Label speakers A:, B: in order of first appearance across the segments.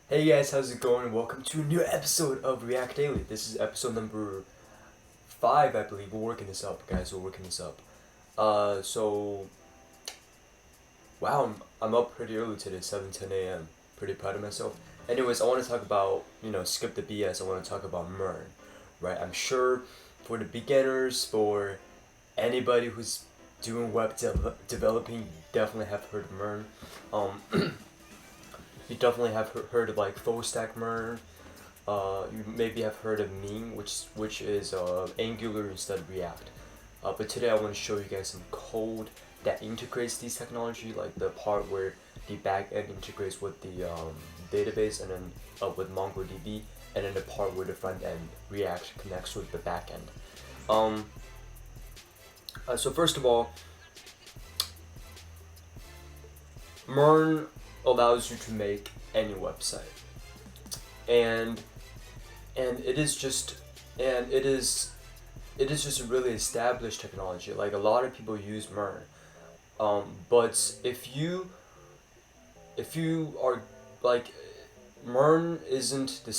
A: Hey guys, how's it going? Welcome to a new episode of React Daily. This is episode number 5, I believe. We're working this up, guys. We're working this up. Wow, I'm up pretty early today, 7:10 a.m. Pretty proud of myself. Anyways, I want to talk about, skip the BS. I want to talk about MERN, right? I'm sure for the beginners, for anybody who's doing developing, you definitely have heard of MERN. You definitely have heard of like full stack MERN. You maybe have heard of MERN, which is Angular instead of React. But today I want to show you guys some code that integrates these technology, like the part where the backend integrates with the database, and then with mongoDB, and then the part where the front end React connects with the backend. So first of all, MERN allows you to make any website, and it is just a really established technology. Like a lot of people use MERN, but if you are like MERN isn't the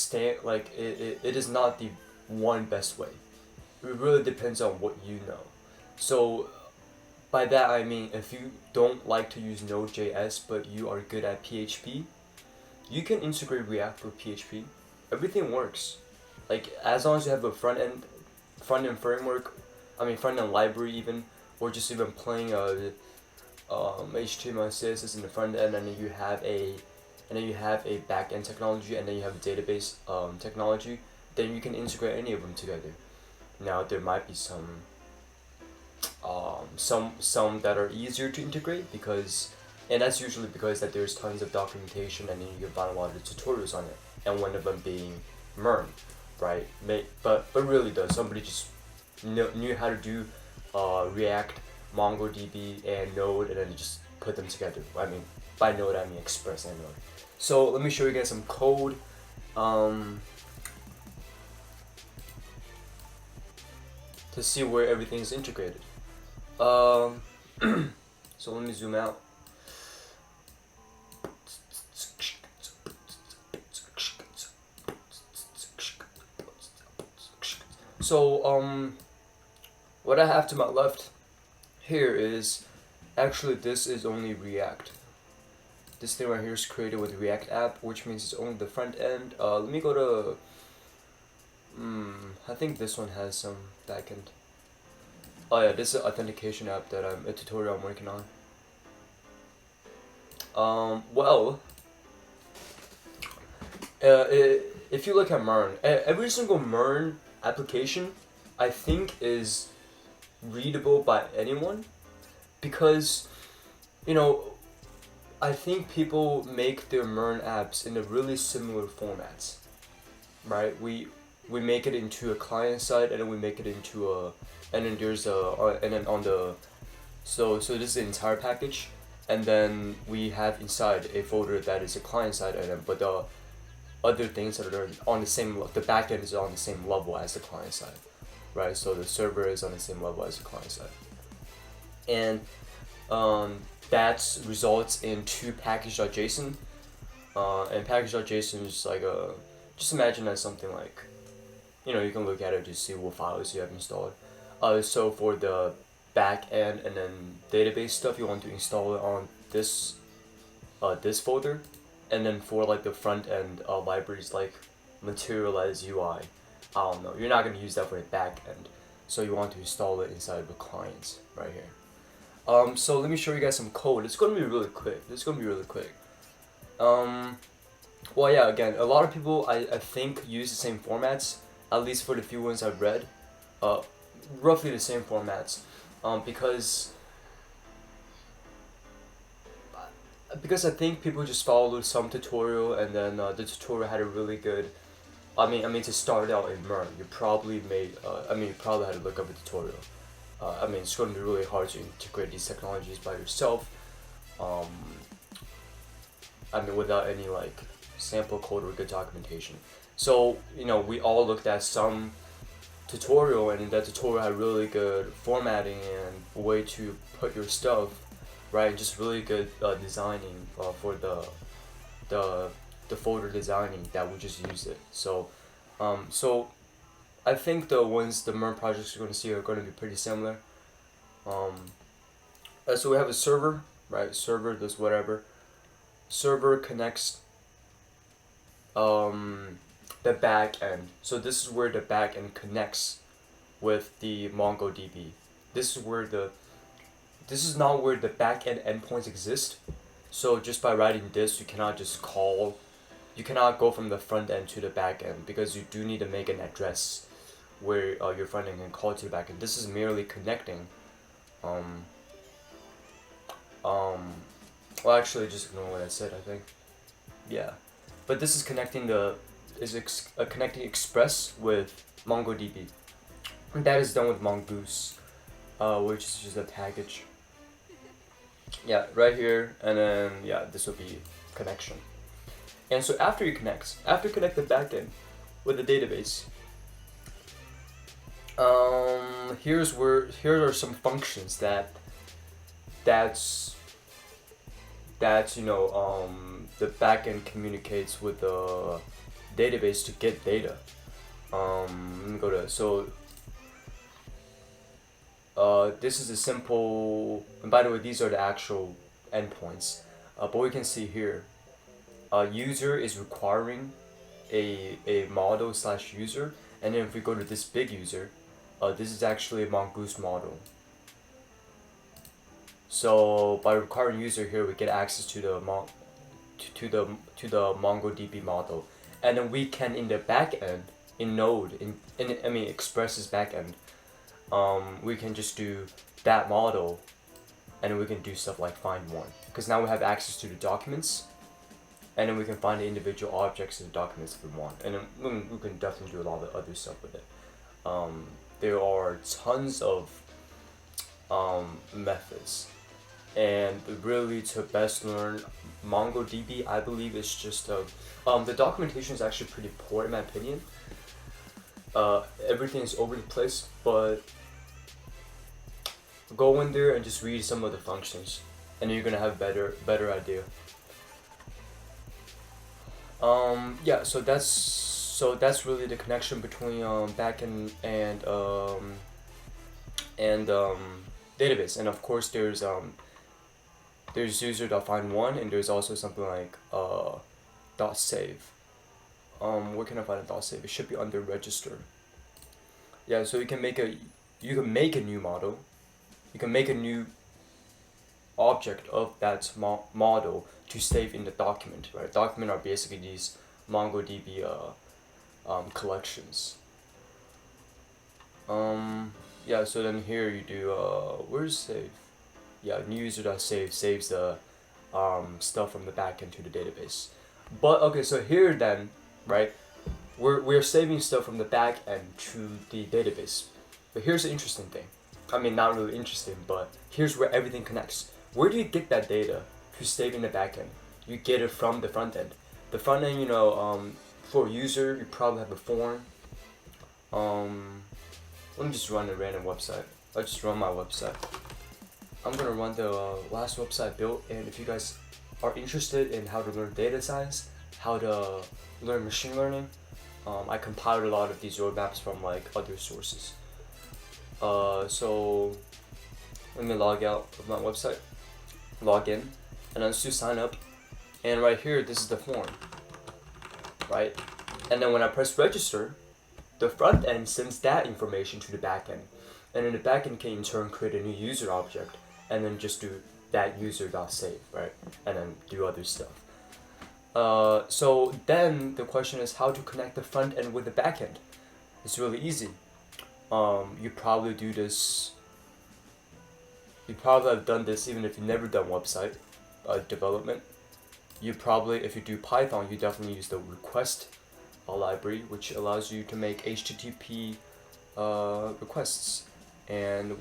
A: it is not the one best way. It really depends on what you know. So by that I mean, if you don't like to use Node.js but you are good at PHP, you can integrate React with PHP. Everything works. Like as long as you have a front end framework, front end library even, or just even playing HTML CSS in the front end, and then you have a back end technology, and then you have a database technology, then you can integrate any of them together. Now there might be some that are easier to integrate and that's usually because that there's tons of documentation, and then you can find a lot of tutorials on it, and one of them being MERN, right? But really though, somebody just knew how to do React, mongoDB, and Node, and then just put them together. By Node I mean Express and Node. So let me show you guys some code. To see where everything is integrated. So let me zoom out. So what I have to my left here is actually, this is only React. This thing right here is created with React app, which means it's only the front end. Let me go to I think this one has some backend. Oh yeah, this is an authentication app that a tutorial I'm working on. If you look at MERN, every single MERN application, I think, is readable by anyone, because, I think people make their MERN apps in a really similar formats, right? We make it into a client side, and then we make it into and then there's and then on the, so this is the entire package, and then we have inside a folder that is a client side, and then but the other things that are on the backend is on the same level as the client side, right? So the server is on the same level as the client side, and that results in two package.json, and package.json is like just imagine as something like, you can look at it to see what files you have installed. So for the back end and then database stuff, you want to install it on this folder, and then for like the front end libraries like materialize UI, I don't know, you're not gonna use that for the back end, so you want to install it inside of the clients right here. So let me show you guys some code. It's gonna be really quick. Well, yeah, again, a lot of people I think use the same formats, at least for the few ones I've read, roughly the same formats, because I think people just followed some tutorial, and then the tutorial had a really good. To start out in MERN, you probably had to look up a tutorial. It's going to be really hard to integrate these technologies by yourself. Without any like sample code or good documentation. So we all looked at some tutorial, and that tutorial had really good formatting and way to put your stuff, right? Just really good designing for the the folder designing that we just use it. So so I think the MERN projects you're going to see are going to be pretty similar. So we have a server, right? Server does whatever. Server connects the back end. So this is where the back end connects with the mongoDB. This is not where the back end endpoints exist. So just by writing this, you cannot go from the front end to the back end, because you do need to make an address where your front end can call to the back end. This is merely connecting. Well, actually, just ignore what I said, I think. Yeah, but this is connecting connecting Express with mongoDB. And that is done with mongoose, which is just a package. Yeah, right here, and then yeah, this will be connection. And so after you connect the backend with the database, here are some functions that's the backend communicates with the database to get data. Let me go to this is a simple, and by the way, these are the actual endpoints, but we can see here, user is requiring a model / user, and then if we go to this big user, this is actually a mongoose model. So by requiring user here, we get access to the mongoDB model, and then we can, in the backend, in Node, Express's backend, we can just do that model, and we can do stuff like find one, because now we have access to the documents, and then we can find the individual objects in the documents if we want, and then we can definitely do a lot of other stuff with it. There are tons of methods, and really to best learn mongoDB, I believe it's just the documentation is actually pretty poor in my opinion. Everything is over the place, but go in there and just read some of the functions, and you're gonna have better idea. Yeah, so that's really the connection between backend and database, and of course there's user.find1, and there's also something like .save. Where can I find a .save? It should be under register. Yeah, so you can make a new model. You can make a new object of that model to save in the document, right? Document are basically these mongoDB collections. Yeah, so then here you do where's save? Yeah, new user.save saves the stuff from the backend to the database. But okay, so here then, right, we're saving stuff from the backend to the database. But here's the interesting thing. I mean, not really interesting, but here's where everything connects. Where do you get that data to save in the backend? You get it from the front end. The front end, for a user, you probably have a form. Let me just run a random website. I'll just run my website. I'm gonna run the last website I built, and if you guys are interested in how to learn data science, how to learn machine learning, I compiled a lot of these roadmaps from like other sources. So let me log out of my website, log in, and let's do sign up. And right here, this is the form, right? And then when I press register, the front end sends that information to the back end, and then the back end can in turn create a new user object, and then just do that user.save, right? And then do other stuff. So then the question is how to connect the front end with the back end. It's really easy. You probably do this. You probably have done this even if you've never done website development. You probably, if you do Python, you definitely use the request library, which allows you to make HTTP requests. And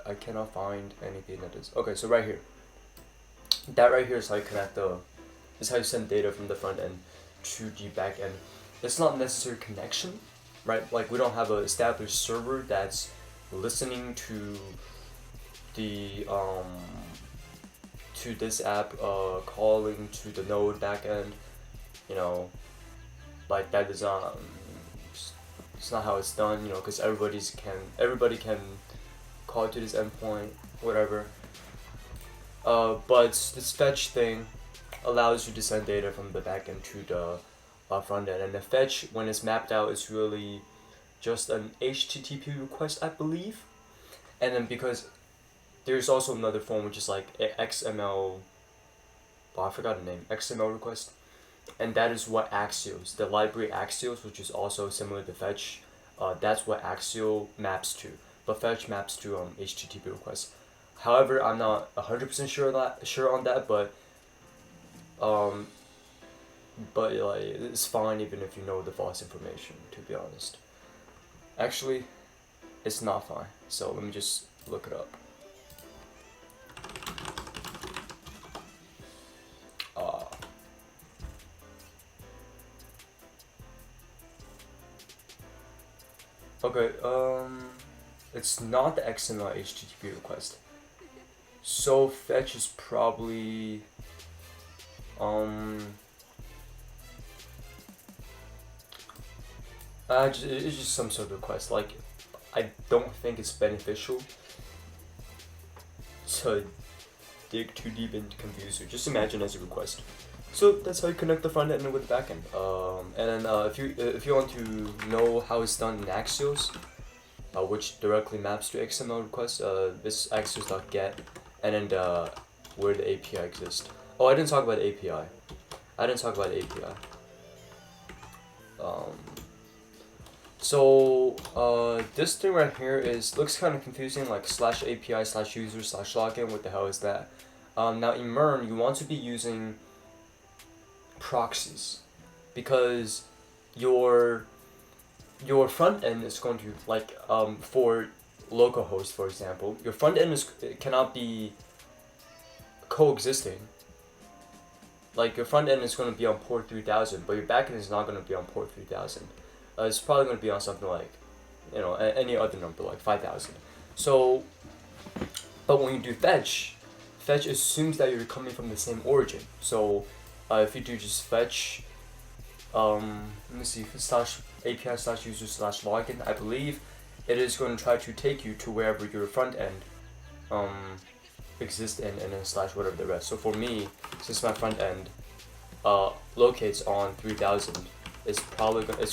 A: I cannot find anything that is. Okay, so right here. That right here is how you connect is how you send data from the front end to the back end. It's not necessary connection, right? Like we don't have an established server that's listening to the to this app calling to the node backend. you know, like that is it's not how it's done, you know, because everybody can call to this endpoint, whatever. But this fetch thing allows you to send data from the backend to the front end, and the fetch, when it's mapped out, is really just an HTTP request, I believe. And then because there's also another form which is like XML, well, I forgot the name, XML request, and that is what axios, the library axios, which is also similar to fetch, that's what axio maps to, but fetch maps to HTTP requests. However, I'm not 100% sure on that, but like it's fine even if you know the false information, to be honest. Actually, it's not fine. So let me just look it up. Okay, it's not the XML HTTP request. So fetch is probably it's just some sort of request. Like, I don't think it's beneficial to dig too deep into Confuser. Just imagine as a request. So that's how you connect the front end with the back end. And then if you want to know how it's done in Axios, which directly maps to XML requests, this axios.get, and then where the API exists. Oh, I didn't talk about the API. So this thing right here looks kind of confusing, like /API/user/login. What the hell is that? Now in MERN, you want to be using proxies, because your front end is going to, like, for localhost, for example, your front end cannot be coexisting. Like, your front end is going to be on port 3000, but your backend is not going to be on port 3000. It's probably going to be on something like, you know, any other number, like 5000. So, but when you do fetch assumes that you're coming from the same origin. So if you do just fetch, let me see, /API/user/login, I believe it is going to try to take you to wherever your front end exists in, and then / whatever the rest. So for me, since my front end locates on 3000, it's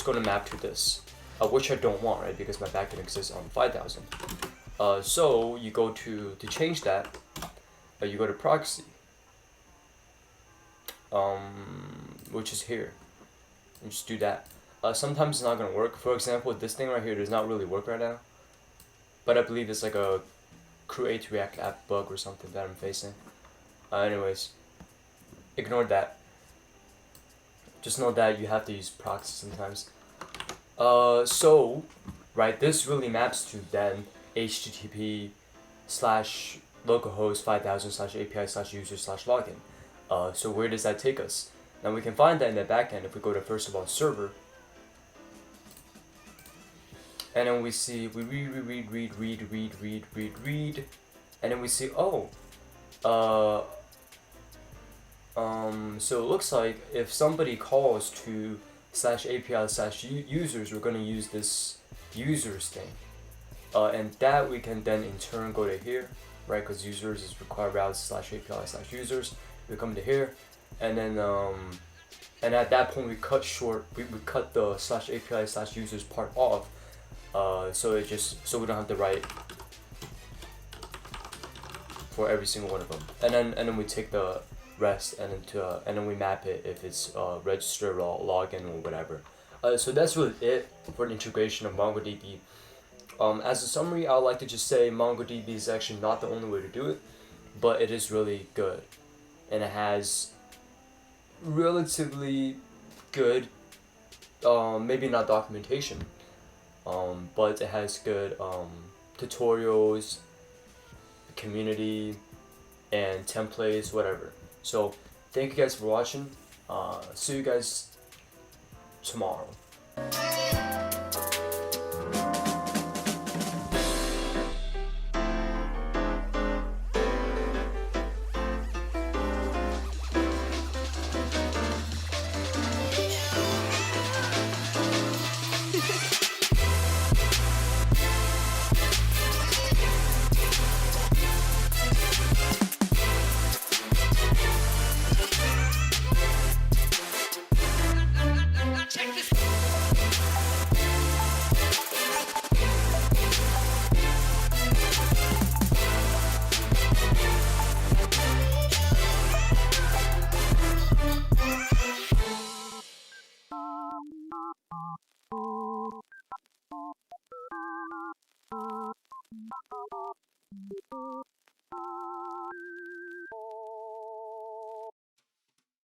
A: going to map to this, which I don't want, right? Because my backend exists on 5000. So you go to change that. You go to proxy, which is here. You just do that. Sometimes it's not gonna work. For example, this thing right here does not really work right now, but I believe it's like a create React app bug or something that I'm facing. Anyways, ignore that. Just know that you have to use proxy sometimes. So, right, this really maps to then HTTP /localhost 5000 /API/user/login. So where does that take us? Now we can find that in the backend if we go to, first of all, server, and then we see we read, and then we see, oh, so it looks like if somebody calls to /API/users, we're gonna use this users thing, and that we can then in turn go to here, right? Because users is required routes /API/users. We come to here, and then and at that point we cut the /API/users part off, so we don't have to write for every single one of them, and then we take the rest and then we map it if it's register or login or whatever. So that's really it for the integration of mongoDB. As a summary, I would like to just say mongoDB is actually not the only way to do it, but it is really good, and it has relatively good, maybe not documentation, but it has good tutorials, community, and templates, whatever. So thank you guys for watching. See you guys tomorrow.